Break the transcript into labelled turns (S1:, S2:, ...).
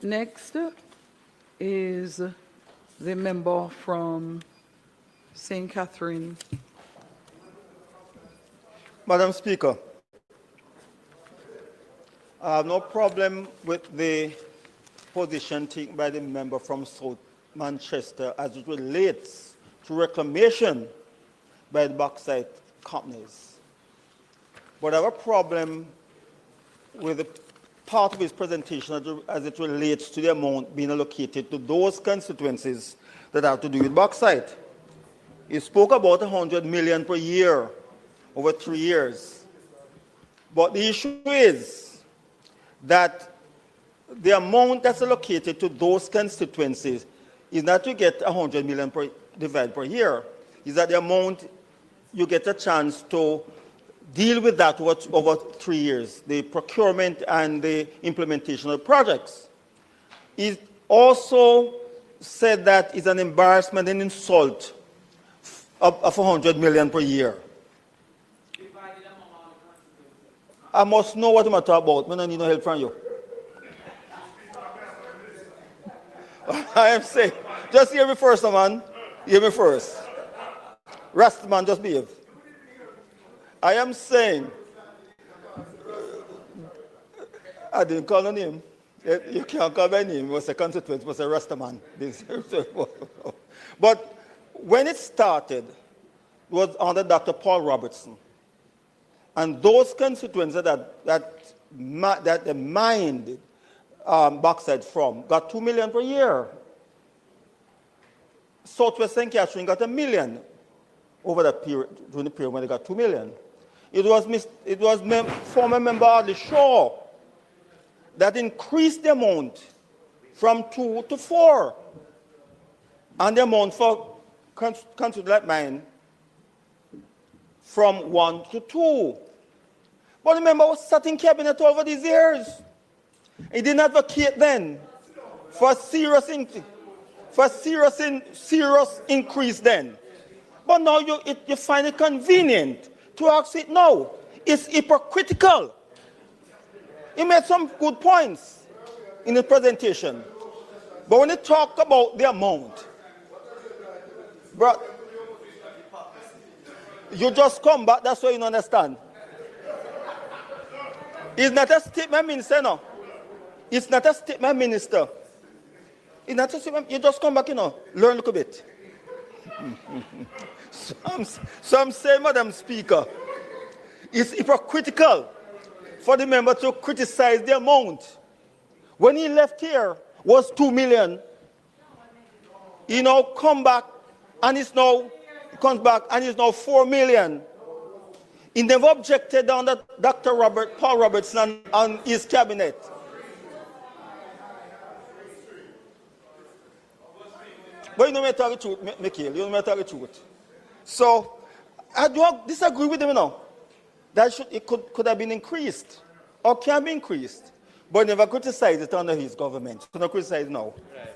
S1: Next is the member from St. Catherine.
S2: Madam Speaker, I have no problem with the position taken by the member from South Manchester as it relates to reclamation by the bauxite companies. But I have a problem with the part of his presentation as it relates to the amount being allocated to those constituencies that have to do with bauxite. He spoke about 100 million per year over 3 years. But the issue is that the amount that's allocated to those constituencies is not to get 100 million divided per year. Is that the amount you get a chance to deal with that over 3 years, the procurement and the implementation of projects. It also said that it's an embarrassment and insult of 100 million per year. I must know what I'm talking about. I don't need no help from you. I am saying, just hear me first, man. Hear me first. Rest, man, just behave. I am saying, I didn't call no name. You can't call my name. It was a constituent. It was a Rastaman. But when it started, it was under Dr. Paul Robertson. And those constituents that they mined bauxite from got 2 million per year. Southwest St. Catherine got 1 million over that period, during the period when they got 2 million. It was former member Audley Shaw that increased the amount from 2 to 4. And the amount for considered like mine from 1 to 2. But remember, I was sat in cabinet over these years. He didn't advocate then for serious increase then. But now you find it convenient to ask it now. It's hypocritical. He made some good points in the presentation. But when you talk about the amount, bro, you just come back, that's why you don't understand. It's not a statement, minister, no. It's not a statement, minister. It's not a statement, you just come back, learn a little bit. So I'm saying, Madam Speaker, it's hypocritical for the member to criticize the amount. When he left here, was 2 million. He now comes back and comes back and it's now 4 million. He never objected under Dr. Paul Robertson and his cabinet. But you know me tell the truth, Mikhail, you know me tell the truth. So, I do disagree with him now. That it could have been increased, or can be increased, but never criticize it under his government. So not criticize now. Right.